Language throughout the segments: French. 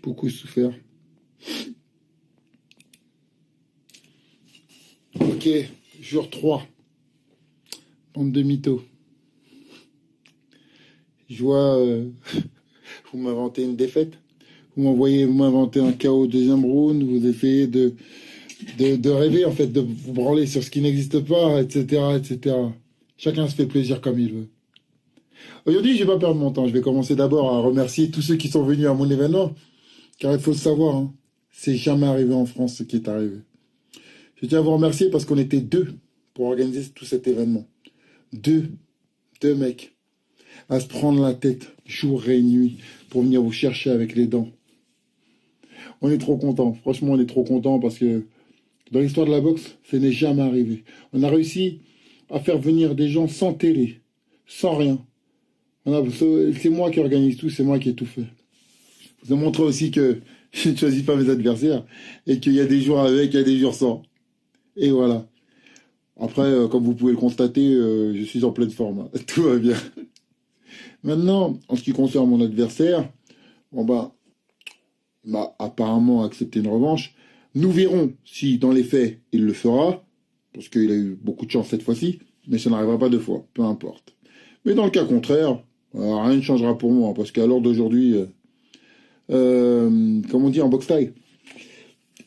beaucoup souffert. Ok, jour 3. Bande de mythos. Je vois, vous m'inventez une défaite. Vous m'inventez un chaos au deuxième round. Vous essayez de rêver, en fait, de vous branler sur ce qui n'existe pas, etc., etc. Chacun se fait plaisir comme il veut. Aujourd'hui, je vais pas perdre mon temps. Je vais commencer d'abord à remercier tous ceux qui sont venus à mon événement. Car il faut le savoir, hein, c'est jamais arrivé en France ce qui est arrivé. Je tiens à vous remercier parce qu'on était 2 pour organiser tout cet événement. 2 mecs à se prendre la tête jour et nuit pour venir vous chercher avec les dents. On est trop contents. Franchement, on est trop contents parce que dans l'histoire de la boxe, ça n'est jamais arrivé. On a réussi à faire venir des gens sans télé, sans rien. C'est moi qui organise tout, c'est moi qui ai tout fait. Je vous ai montré aussi que je ne choisis pas mes adversaires et qu'il y a des jours avec, il y a des jours sans. Et voilà. Après, comme vous pouvez le constater, je suis en pleine forme. Tout va bien. Maintenant, en ce qui concerne mon adversaire, bon ben, il m'a apparemment accepté une revanche. Nous verrons si, dans les faits, il le fera, parce qu'il a eu beaucoup de chance cette fois-ci, mais ça n'arrivera pas 2 fois, peu importe. Mais dans le cas contraire, rien ne changera pour moi, parce qu'à l'heure d'aujourd'hui, comme on dit en boxe thaï,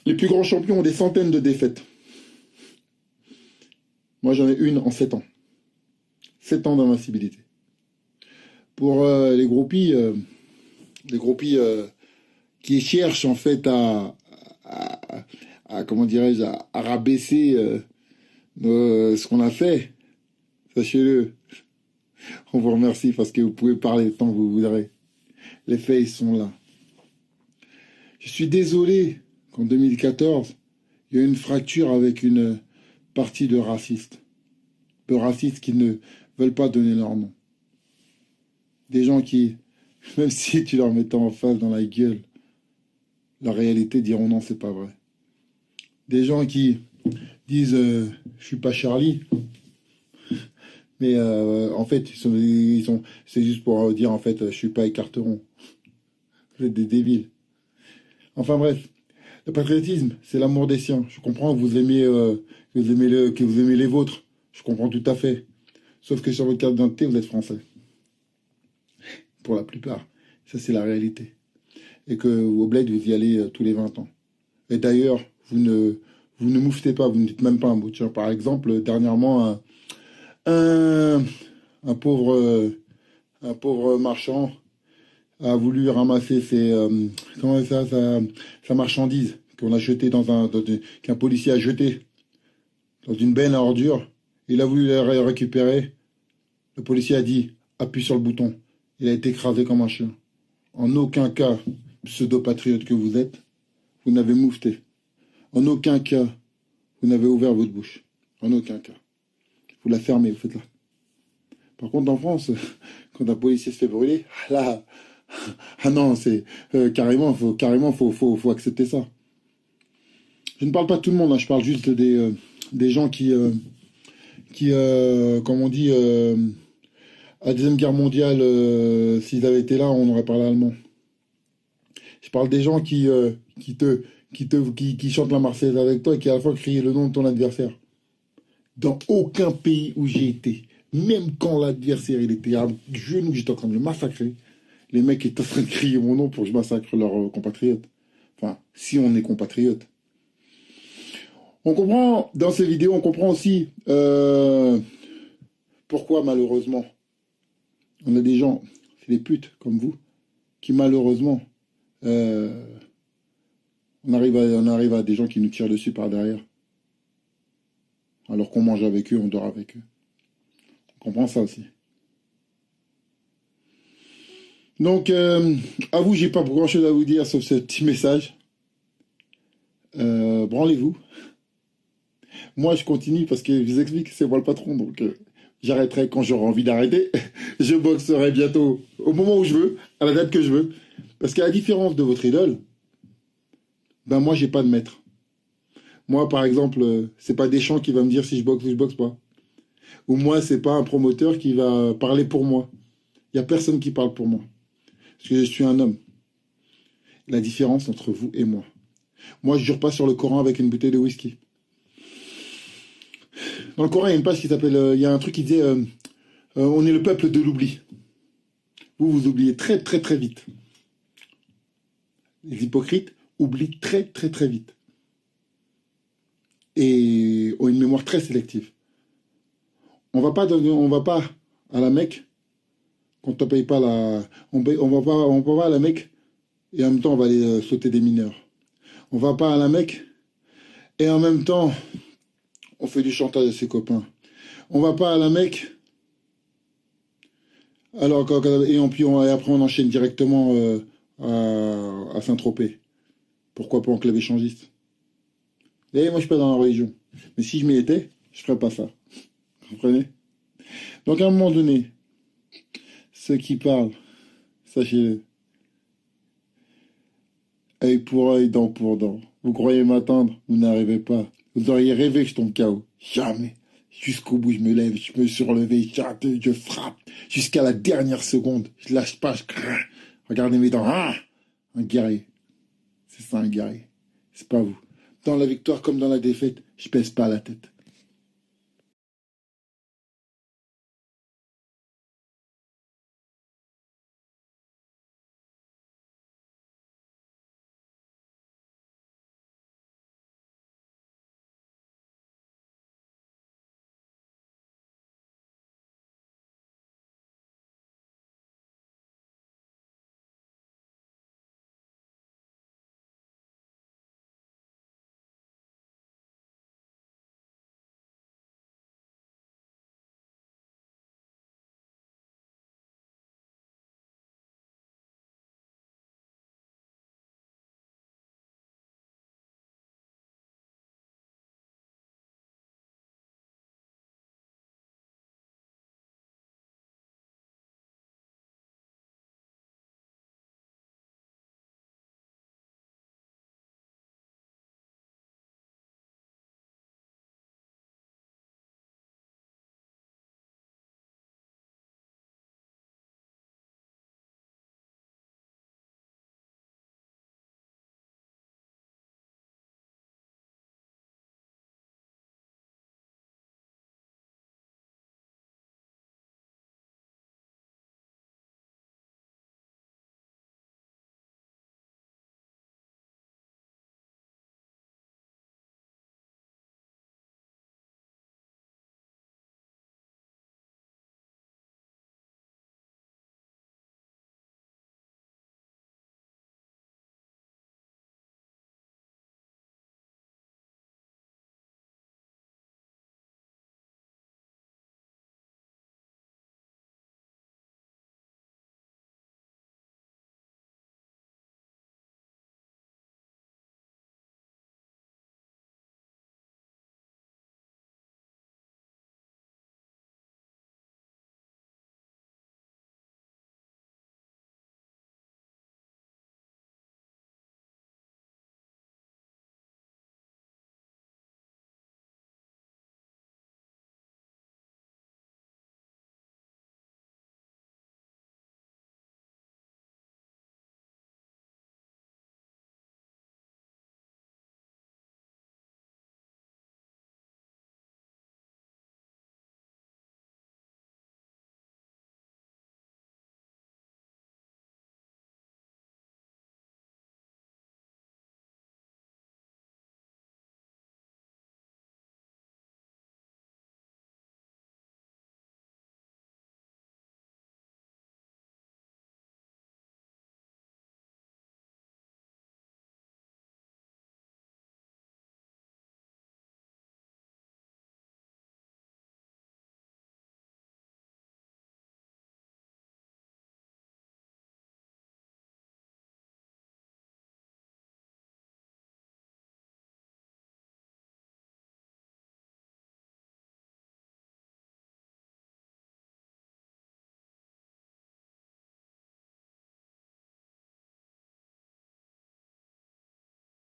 les plus grands champions ont des centaines de défaites. Moi, j'en ai une en 7 ans. 7 ans d'invincibilité. Pour les groupies qui cherchent en fait à comment dirais-je, à rabaisser ce qu'on a fait, sachez-le, on vous remercie parce que vous pouvez parler tant que vous voudrez. Les faits, ils sont là. Je suis désolé qu'en 2014, il y a eu une fracture avec une partie de racistes qui ne veulent pas donner leur nom. Des gens qui, même si tu leur mettais en face dans la gueule, la réalité diront non, c'est pas vrai. Des gens qui disent je suis pas Charlie, mais en fait c'est juste pour dire en fait je suis pas Écarteron. Vous êtes des débiles. Enfin bref, le patriotisme, c'est l'amour des siens. Je comprends que vous aimez les vôtres. Je comprends tout à fait. Sauf que sur votre carte d'identité, vous êtes français. Pour la plupart. Ça, c'est la réalité. Et que au bled, vous y allez tous les 20 ans. Et d'ailleurs, vous ne mouffetez pas, vous ne dites même pas un mot. Tiens, par exemple, dernièrement, un pauvre marchand a voulu ramasser sa marchandise qu'on a jetée qu'un policier a jetée dans une benne à ordures. Il a voulu la récupérer. Le policier a dit appuie sur le bouton. Il a été écrasé comme un chien. En aucun cas, pseudo-patriote que vous êtes, vous n'avez moufté. En aucun cas, vous n'avez ouvert votre bouche. En aucun cas. Vous la fermez, vous faites là. Par contre, en France, quand un policier se fait brûler, là, ah non, c'est carrément, faut accepter ça. Je ne parle pas de tout le monde, hein, je parle juste des gens qui comme on dit, à la Deuxième Guerre mondiale, s'ils avaient été là, on aurait parlé allemand. Je parle des gens qui chantent la Marseillaise avec toi et qui à la fois crient le nom de ton adversaire. Dans aucun pays où j'ai été, même quand l'adversaire il était à genoux, j'étais en train de le massacrer, les mecs étaient en train de crier mon nom pour que je massacre leurs compatriotes. Enfin, si on est compatriotes. On comprend, dans ces vidéos, on comprend aussi pourquoi, malheureusement, on a des gens, c'est des putes comme vous, qui malheureusement, on arrive à des gens qui nous tirent dessus par derrière. Alors qu'on mange avec eux, on dort avec eux. On comprend ça aussi. Donc, à vous, j'ai pas grand chose à vous dire sauf ce petit message. Branlez-vous. Moi, je continue parce que je vous explique que c'est moi le patron, donc j'arrêterai quand j'aurai envie d'arrêter. Je boxerai bientôt au moment où je veux, à la date que je veux. Parce qu'à la différence de votre idole, ben moi, j'ai pas de maître. Moi, par exemple, c'est pas Deschamps qui va me dire si je boxe ou je boxe pas. Ou moi, c'est pas un promoteur qui va parler pour moi. Il y a personne qui parle pour moi. Parce que je suis un homme. la différence entre vous et moi. Moi, je jure pas sur le Coran avec une bouteille de whisky. Dans le Coran, il y a une page qui s'appelle, il y a un truc qui disait, on est le peuple de l'oubli. Vous oubliez très très très vite. Les hypocrites oublient très très très vite. Et ont une mémoire très sélective. On va pas à la Mecque quand on paye pas la, on va pas à la Mecque et en même temps on va aller sauter des mineurs. On va pas à la Mecque et en même temps on fait du chantage à ses copains. On va pas à la Mecque alors et après on enchaîne directement à Saint-Tropez. Pourquoi pas en club échangiste? Et moi je suis pas dans la religion. Mais si je m'y étais, je ferais pas ça. Vous comprenez? Donc à un moment donné, ceux qui parlent, sachez-le, œil pour œil, dent pour dent. Vous croyez m'attendre, vous n'arrivez pas. Vous auriez rêvé que je tombe KO. Jamais. Jusqu'au bout, je me lève, je me suis relevé, je frappe. Jusqu'à la dernière seconde. Je lâche pas, je crains. Regardez mes dents. Ah, un guerrier. C'est ça, un guerrier. C'est pas vous. Dans la victoire comme dans la défaite, je pèse pas la tête.